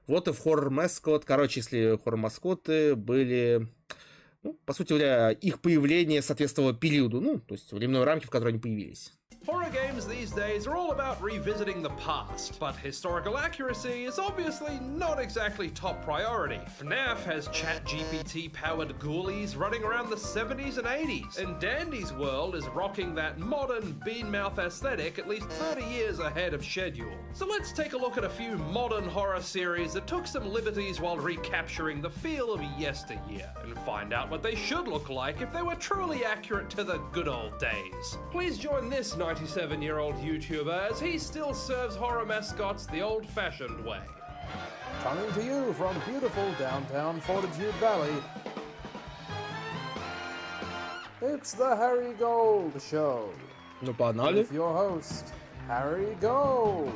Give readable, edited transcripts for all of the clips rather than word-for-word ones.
Вот и в Horror Mascot. Короче, если хоррор-маскоты были... Ну, по сути говоря, их появление соответствовало периоду, ну, то есть временной рамке, в которой они появились. Horror games these days are all about revisiting the past, but historical accuracy is obviously not exactly top priority. FNAF has ChatGPT-powered ghoulies running around the 70s and 80s, and Dandy's World is rocking that modern bean-mouth aesthetic at least 30 years ahead of schedule. So let's take a look at a few modern horror series that took some liberties while recapturing the feel of yesteryear, and find out what they should look like if they were truly accurate to the good old days. Please join this 97-year-old YouTuber as he still serves horror mascots the old-fashioned way. Coming to you from beautiful downtown Fortitude Valley, it's the Harry Gold Show. Ну, погнали. With your host, Harry Gold.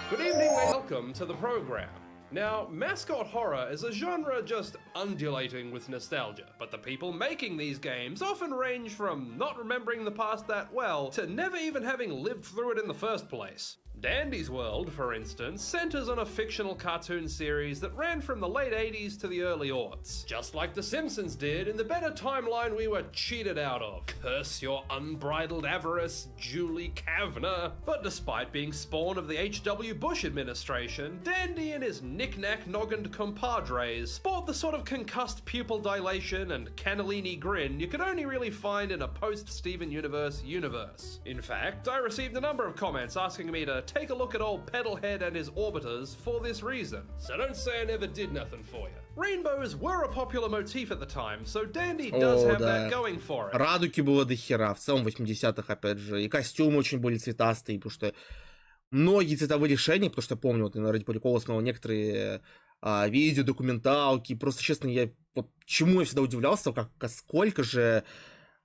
Good evening and welcome to the program. Now, mascot horror is a genre just undulating with nostalgia, but the people making these games often range from not remembering the past that well to never even having lived through it in the first place. Dandy's World, for instance, centers on a fictional cartoon series that ran from the late 80s to the early aughts, just like The Simpsons did in the better timeline we were cheated out of. Curse your unbridled avarice, Julie Kavner. But despite being spawn of the H.W. Bush administration, Dandy and his knick-knack-noggined compadres sport the sort of concussed pupil dilation and cannellini grin you could only really find in a post-Steven Universe universe. In fact, I received a number of comments asking me to take a look at old Pedalhead and his orbiters for this reason. So don't say I never did nothing for you. Rainbows were a popular motif at the time, so Dandy does have that going for it. Радуги было до хера. В целом 80-х, опять же. И костюмы очень были цветастые, потому что многие цветовые решения, потому что я помню, вот ради прикола смотрел некоторые видео, документалки. Просто, честно, вот чему я всегда удивлялся, сколько же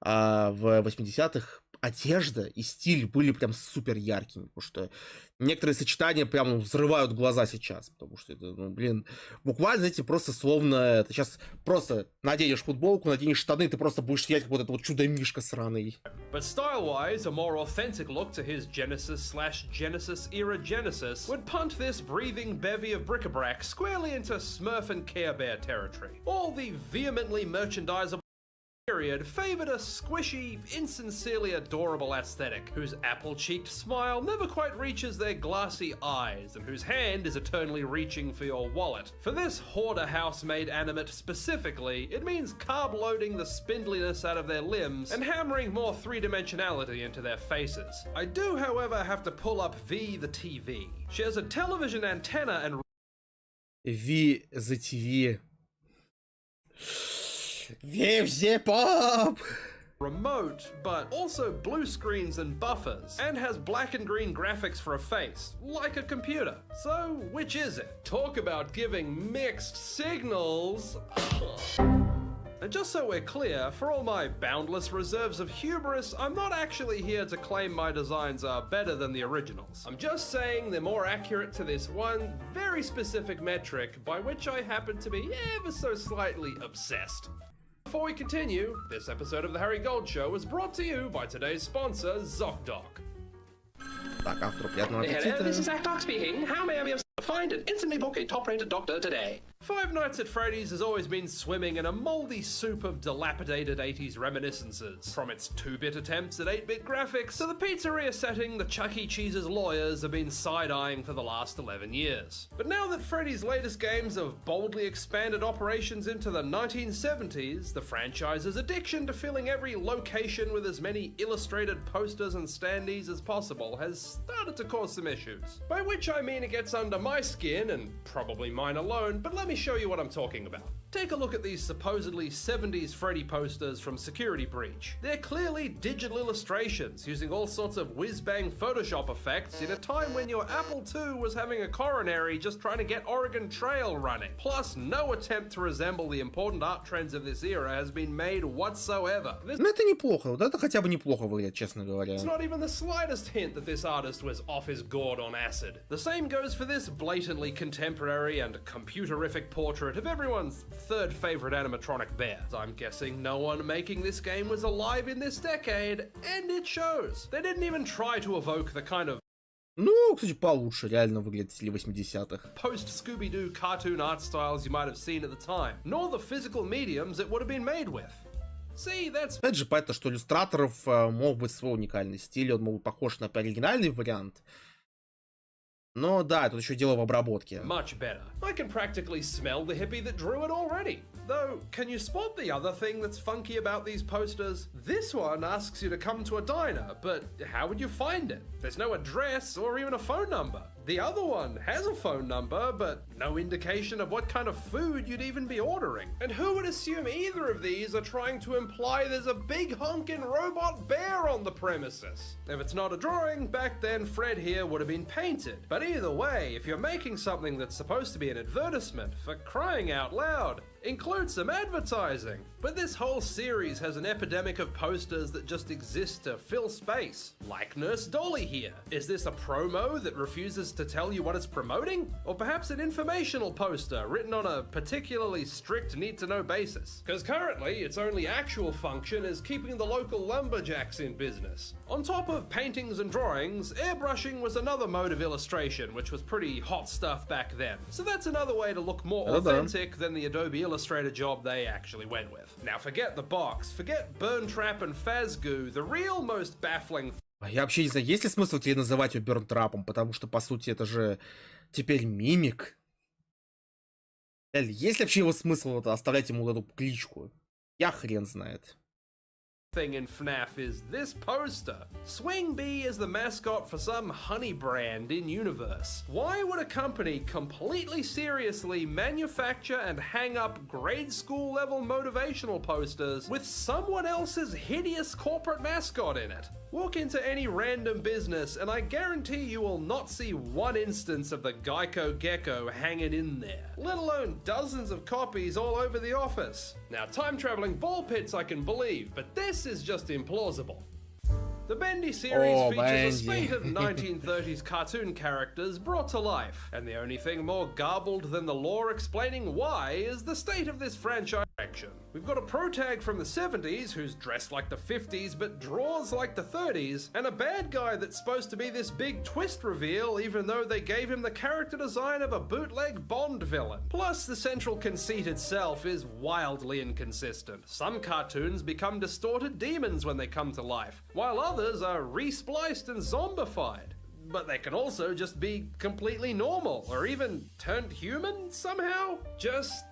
в 80-х одежда и стиль были прям супер яркими, потому что некоторые сочетания прям взрывают глаза сейчас, потому что это, ну, блин, буквально, знаете, просто словно ты сейчас просто наденешь футболку, наденешь штаны, ты просто будешь сидеть как вот это вот чудо-мишка сраный. But style-wise, a more authentic look to his Genesis/Genesis era Genesis would punt this breathing bevy of bric-a-brac squarely into Smurf and Care Bear territory. All the vehemently merchandisable period favored a squishy, insincerely adorable aesthetic, whose apple-cheeked smile never quite reaches their glassy eyes, and whose hand is eternally reaching for your wallet. For this hoarder house-made animate specifically, it means carb-loading the spindliness out of their limbs and hammering more three-dimensionality into their faces. I do, however, have to pull up V the TV. She has a television antenna and V the TV. Везде поп! Remote, but also blue screens and buffers, and has black and green graphics for a face, like a computer. So, which is it? Talk about giving mixed signals. And just so we're clear, for all my boundless reserves of hubris, I'm not actually here to claim my designs are better than the originals. I'm just saying they're more accurate to this one very specific metric by which I happen to be ever so slightly obsessed. Before we continue, this episode of the Harry Gold Show is brought to you by today's sponsor, ZocDoc. Так, автору приятного Hello, аппетита. this is ZocDoc speaking. How may I be of find and instantly book a top-rated doctor today? Five Nights at Freddy's has always been swimming in a moldy soup of dilapidated 80s reminiscences. From its 2-bit attempts at 8-bit graphics to the pizzeria setting the Chuck E. Cheese's lawyers have been side-eyeing for the last 11 years. But now that Freddy's latest games have boldly expanded operations into the 1970s, the franchise's addiction to filling every location with as many illustrated posters and standees as possible has started to cause some issues. By which I mean it gets under my skin, and probably mine alone, but let me show you what I'm talking about. Take a look at these supposedly 70s Freddy posters from Security Breach. They're clearly digital illustrations using all sorts of whiz-bang Photoshop effects in a time when your Apple II was having a coronary just trying to get Oregon Trail running. Plus, no attempt to resemble the important art trends of this era has been made whatsoever. Ну это неплохо, вот это хотя бы неплохо выглядит, честно говоря. It's not even the slightest hint that this artist was off his gourd on acid. The same goes for this blatantly contemporary and computerific portrait of everyone's third favorite animatronic bear. I'm guessing no one making this game was alive in this decade, and it shows. They didn't even try to evoke the kind of Ну, кстати, получше реально выглядит в стиле 80-х. Post-Scooby-Doo cartoon art styles you might have seen at the time, nor the physical mediums it would have been made with. See, that's... Опять же, понятно, что у иллюстраторов мог быть свой уникальный стиль, он мог быть похож на оригинальный вариант. Но да, тут еще дело в обработке. Much better. I can practically smell the hippie that drew it already. Though, can you spot the other thing that's funky about these posters? This one asks you to come to a diner, but how would you find it? There's no address or even a phone number. The other one has a phone number, but no indication of what kind of food you'd even be ordering. And who would assume either of these are trying to imply there's a big honkin' robot bear on the premises? If it's not a drawing, back then Fred here would have been painted. But either way, if you're making something that's supposed to be an advertisement, for crying out loud, include some advertising. But this whole series has an epidemic of posters that just exist to fill space. Like Nurse Dolly here. Is this a promo that refuses to tell you what it's promoting? Or perhaps an informational poster written on a particularly strict need-to-know basis? Because currently, its only actual function is keeping the local lumberjacks in business. On top of paintings and drawings, airbrushing was another mode of illustration, which was pretty hot stuff back then. So that's another way to look more authentic than the Adobe Illustrator job they actually went with. Now forget the box, forget Burn Trap and Fazgoo, the real most baffling... Я вообще не знаю, есть ли смысл тебе называть его Бернтрапом, потому что, по сути, это же теперь мимик. Есть ли вообще его смысл оставлять ему эту кличку? Я хрен знает. Thing in FNAF is this poster. Swing Bee is the mascot for some honey brand in universe. Why would a company completely seriously manufacture and hang up grade school level motivational posters with someone else's hideous corporate mascot in it? Walk into any random business and I guarantee you will not see one instance of the Geico Gecko hanging in there, let alone dozens of copies all over the office. Now, time-traveling ball pits I can believe, but this is just implausible. The Bendy series features a spate of 1930s cartoon characters brought to life, and the only thing more garbled than the lore explaining why is the state of this franchise action. We've got a protag from the 70s who's dressed like the 50s but draws like the 30s, and a bad guy that's supposed to be this big twist reveal even though they gave him the character design of a bootleg Bond villain. Plus, the central conceit itself is wildly inconsistent. Some cartoons become distorted demons when they come to life, while others are re-spliced and zombified. But they can also just be completely normal, or even turned human somehow? Just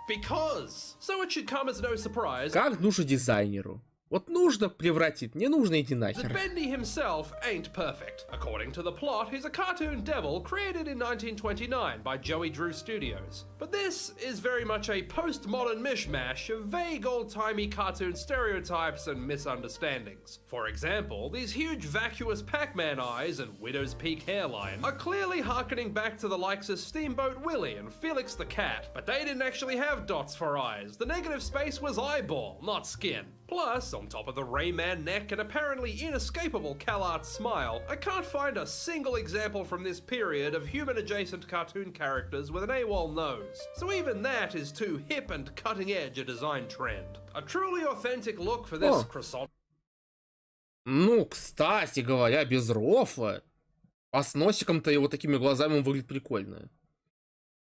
because. So it should come as no surprise. Как нужно дизайнеру? Вот нужно превратить, не нужно идти that нахер. Bendy himself ain't perfect. According to the plot, he's a cartoon devil created in 1929 by Joey Drew Studios. But this is very much a postmodern mishmash of vague old-timey cartoon stereotypes and misunderstandings. For example, these huge vacuous Pac-Man eyes and Widow's Peak hairline are clearly harkening back to the likes of Steamboat Willie and Felix the Cat, but they didn't actually have dots for eyes. The negative space was eyeball, not skin. Plus, on top of the Rayman neck and apparently inescapable CalArt smile, I can't find a single example from this period of human-adjacent cartoon characters with an AWOL nose. So even that is too hip and cutting-edge a design trend. A truly authentic look for this croissant. Ну, кстати говоря, без рофла, а с носиком-то и вот такими глазами он выглядит прикольно.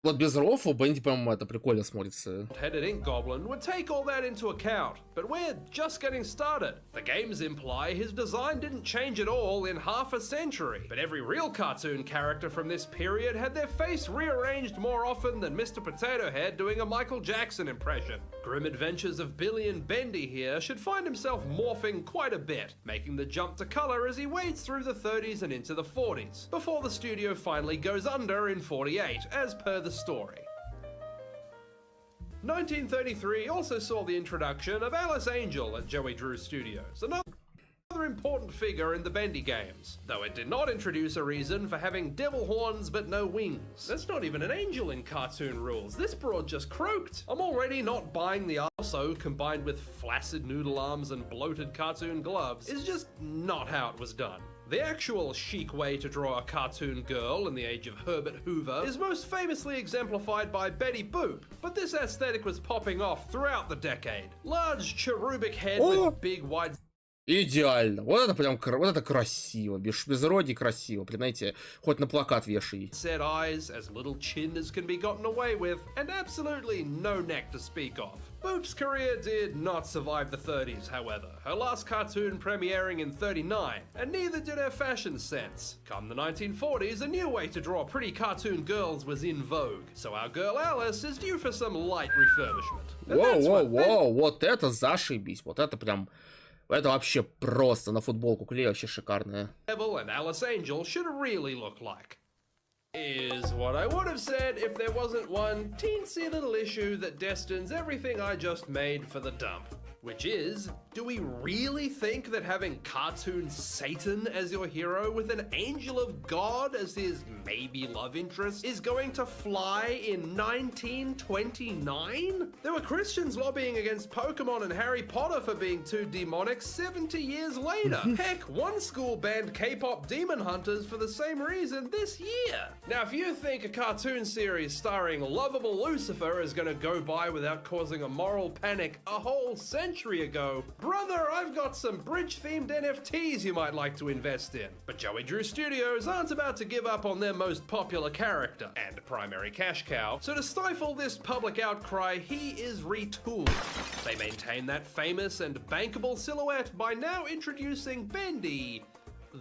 Вот без рофла Бенди, по-моему, это прикольно смотрится. Headed Ink Goblin would take all that into account, but we're just getting started. The games imply his design didn't change at all in half a century, but every real cartoon character from this period had their face rearranged more often than Mr. Potato Head doing a Michael Jackson impression. Grim Adventures of Billy and Bendy here should find himself morphing quite a bit, making the jump to color as he wades through the 30s and into the 40s, before the studio finally goes under in 48, as per the story. 1933 also saw the introduction of Alice Angel at Joey Drew Studios, another important figure in the Bendy games, though it did not introduce a reason for having devil horns but no wings. That's not even an angel in cartoon rules. This broad just croaked. I'm already not buying the also combined with flaccid noodle arms and bloated cartoon gloves is just not how it was done. The actual chic way to draw a cartoon girl in the age of Herbert Hoover is most famously exemplified by Betty Boop, but this aesthetic was popping off throughout the decade. Large cherubic head with big wide Идеально. Вот это прям, вот это красиво. Без роди красиво. Прям, знаете, хоть на плакат вешай. Set eyes, as little chin as can be gotten away with, and absolutely no neck to speak of. Boop's career did not survive the 30s, however, her last cartoon premiering in 39, and neither did her fashion sense. Come the 1940s, a new way to draw pretty cartoon girls was in vogue, so our girl Alice is due for some light refurbishment. And that's what Воу-воу-воу, вот это зашибись. Вот это прям... Это вообще просто на футболку клей, вообще шикарная. Devil and Alice Angel should really look like. Is what I would have said if there wasn't one teensy little issue that destines everything I just made for the dump. Which is, do we really think that having cartoon Satan as your hero with an angel of God as his maybe love interest is going to fly in 1929? There were Christians lobbying against Pokemon and Harry Potter for being too demonic 70 years later. Heck, one school banned K-pop Demon Hunters for the same reason this year. Now, if you think a cartoon series starring lovable Lucifer is going to go by without causing a moral panic a whole century ago, brother, I've got some bridge-themed NFTs you might like to invest in. But Joey Drew Studios aren't about to give up on their most popular character and primary cash cow, so to stifle this public outcry, he is retooled. They maintain that famous and bankable silhouette by now introducing Bendy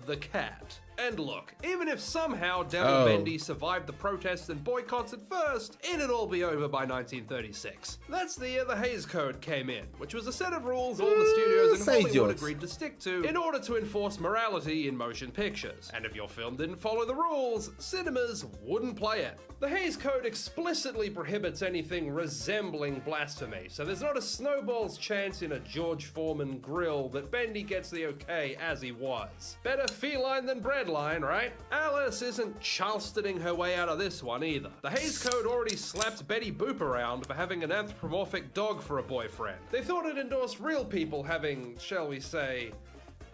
the cat. And look, even if somehow Devil Bendy survived the protests and boycotts at first, it'd all be over by 1936. That's the year the Hays Code came in, which was a set of rules all the studios in Hollywood agreed to stick to in order to enforce morality in motion pictures. And if your film didn't follow the rules, cinemas wouldn't play it. The Hays Code explicitly prohibits anything resembling blasphemy, so there's not a snowball's chance in a George Foreman grill that Bendy gets the okay as he was. Better feline than breadline, right? Alice isn't Charlestoning her way out of this one either. The Hays Code already slapped Betty Boop around for having an anthropomorphic dog for a boyfriend. They thought it endorsed real people having, shall we say,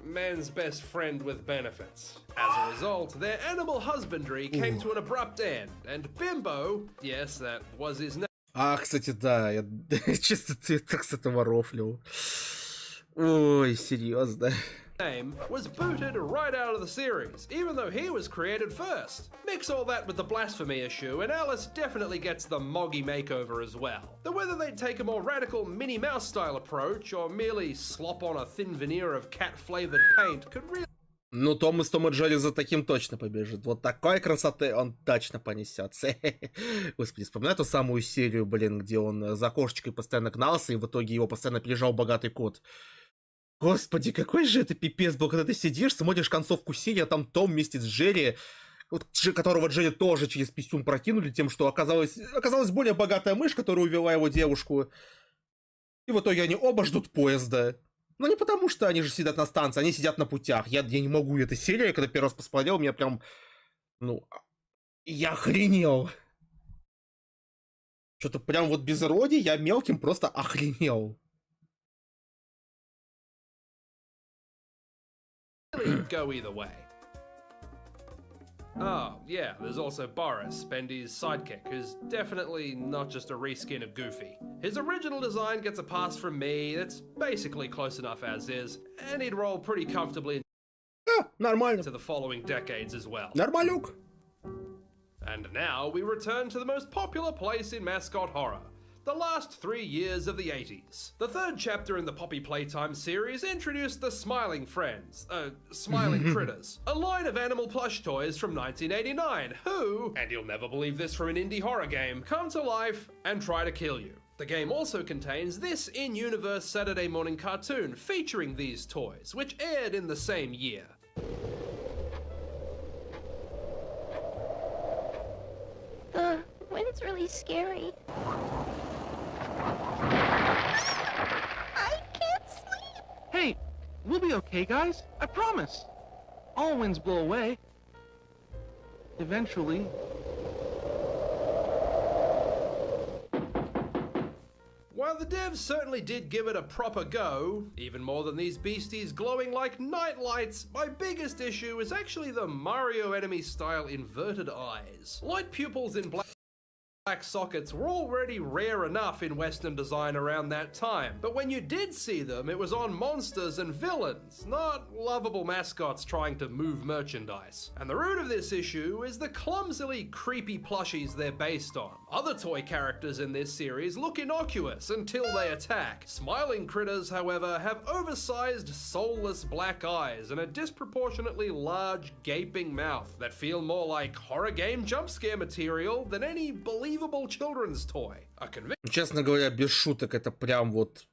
man's best friend with benefits. As a result, their animal husbandry came to an abrupt end, and Bimbo, yes, that was his name. А, кстати, да, я чисто ты так с этого рофлил. Ой, серьезно. Was booted right out of the series, even though he was created first. Mix all that with the blasphemy issue, and Alice definitely gets the Moggy makeover as well. Though whether they'd take a more radical Minnie Mouse style approach, or merely slop on a thin veneer of cat-flavored paint, could really... Ну, Том и Джерри за таким точно побежит. Вот такой красоты он точно понесет. Господи, вспоминаю ту самую серию, блин, где он за кошечкой постоянно гнался, и в итоге его постоянно опережал богатый кот. Господи, какой же это пипец был, когда ты сидишь, смотришь концовку серии, а там Том вместе с Джерри, вот, которого Джерри тоже через писюн прокинули тем, что оказалась более богатая мышь, которая увела его девушку. И в итоге они оба ждут поезда. Но не потому, что они же сидят на станции, они сидят на путях. Я не могу, эта серия, когда первый раз посмотрел, меня прям, ну, я охренел. Что-то прям вот без роди я мелким просто охренел. Go either way. Oh, yeah, there's also Boris, Bendy's sidekick, who's definitely not just a reskin of Goofy. His original design gets a pass from me, that's basically close enough as is, and he'd roll pretty comfortably Нормально. into the following decades as well. Нормалюк. And now we return to the most popular place in mascot horror. The last 3 years of the 80s. The third chapter in the Poppy Playtime series introduced the Smiling Friends, Smiling Critters, a line of animal plush toys from 1989 who, and you'll never believe this from an indie horror game, come to life and try to kill you. The game also contains this in-universe Saturday morning cartoon featuring these toys, which aired in the same year. The wind's really scary. I can't sleep. Hey, we'll be okay, guys. I promise. All winds blow away. Eventually. While the devs certainly did give it a proper go, even more than these beasties glowing like night lights, my biggest issue is actually the Mario enemy style inverted eyes. Light pupils in black black sockets were already rare enough in Western design around that time, but when you did see them, it was on monsters and villains, not lovable mascots trying to move merchandise. And the root of this issue is the clumsily creepy plushies they're based on. Other toy characters in this series look innocuous until they attack. Smiling critters, however, have oversized, soulless black eyes and a disproportionately large, gaping mouth that feel more like horror game jump scare material than any believable children's toy. Честно говоря, без шуток, это прям вот...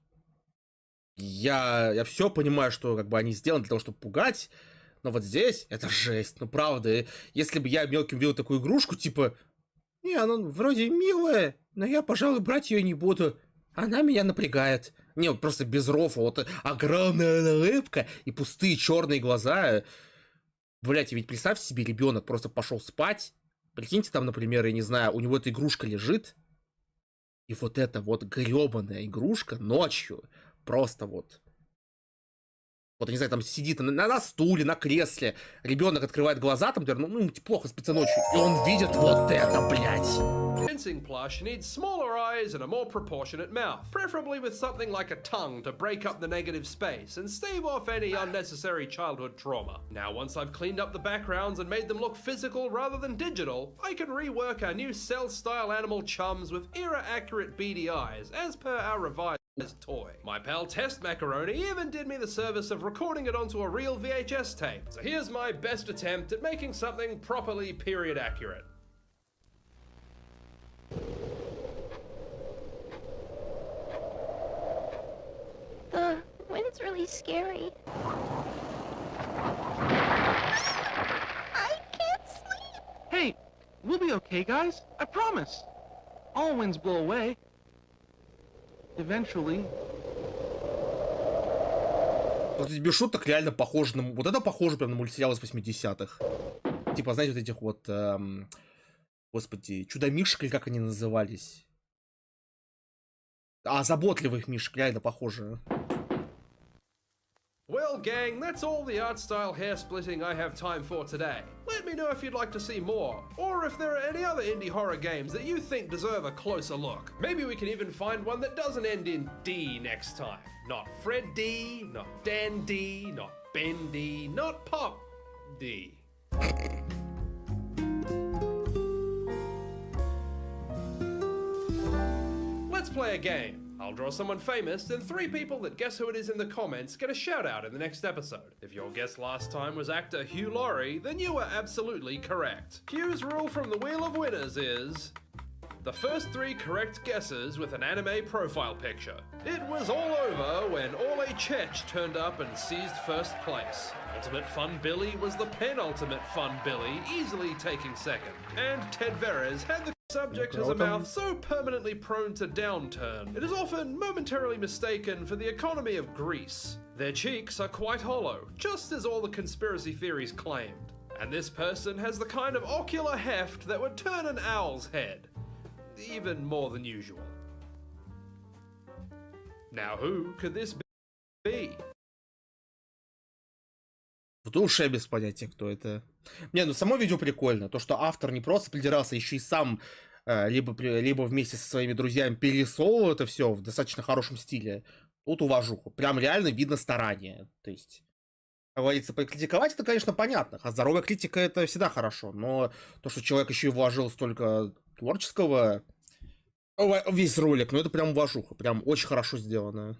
Я все понимаю, что как бы они сделаны для того, чтобы пугать, но вот здесь это жесть. Ну, правда, если бы я мелким видел такую игрушку, типа... Не, она вроде милая, но я, пожалуй, брать ее не буду. Она меня напрягает. Не, вот просто без рофла. Вот огромная улыбка и пустые черные глаза. Блять, ведь представьте себе, ребенок просто пошел спать. Прикиньте, там, например, я не знаю, у него эта игрушка лежит. И вот эта вот гребаная игрушка ночью просто вот... Вот, не знаю, там сидит на стуле, на кресле. Ребенок открывает глаза, там, ну, плохо спится ночью. И он видит вот это, блядь. Convincing plush needs smaller eyes and a more proportionate mouth, preferably with something like a tongue to break up the negative space and stave off any unnecessary childhood trauma. Now, once I've cleaned up the backgrounds and made them look physical rather than digital, I can rework our new cell-style animal chums with era-accurate beady eyes, as per our revised toy. My pal Test Macaroni even did me the service of recording it onto a real VHS tape. So here's my best attempt at making something properly period accurate. The wind's really scary. I can't sleep. Hey, we'll be okay, guys. I promise. All winds blow away. Eventually. Вот без шуток реально похоже на... Вот это похоже прям на мультсериал из 80-х. Типа, знаете, вот этих вот... Господи, чудо-мишек, или как они назывались? А, заботливых мишек, реально похоже. Well, gang, that's all the art style hair splitting I have time for today. Let me know if you'd like to see more, or if there are any other indie horror games that you think deserve a closer look. Maybe we can even find one that doesn't end in D next time. Not Fred D, not Dan D, not Ben D, not Pop D. Let's play a game. I'll draw someone famous, and 3 people that guess who it is in the comments get a shout out in the next episode. If your guess last time was actor Hugh Laurie, then you were absolutely correct. Hugh's rule from the Wheel of Winners is... the first 3 correct guesses with an anime profile picture. It was all over when Ole Chech turned up and seized first place. Ultimate Fun Billy was the penultimate Fun Billy, easily taking second. And Ted Veres had the subject has a mouth so permanently prone to downturn, it is often momentarily mistaken for the economy of Greece. Their cheeks are quite hollow, just as all the conspiracy theories claimed. And this person has the kind of ocular heft that would turn an owl's head. Even more than usual. Now who could this be? Вот уж я без понятия, кто это. Не, ну само видео прикольно. То, что автор не просто придирался, еще и сам либо вместе со своими друзьями перерисовывал это все в достаточно хорошем стиле. Тут уважуху. Прям реально видно старание. То есть, как говорится, покритиковать это, конечно, понятно. А здоровая критика это всегда хорошо. Но то, что человек еще и вложил столько творческого весь ролик, ну это прям уважуха. Прям очень хорошо сделано.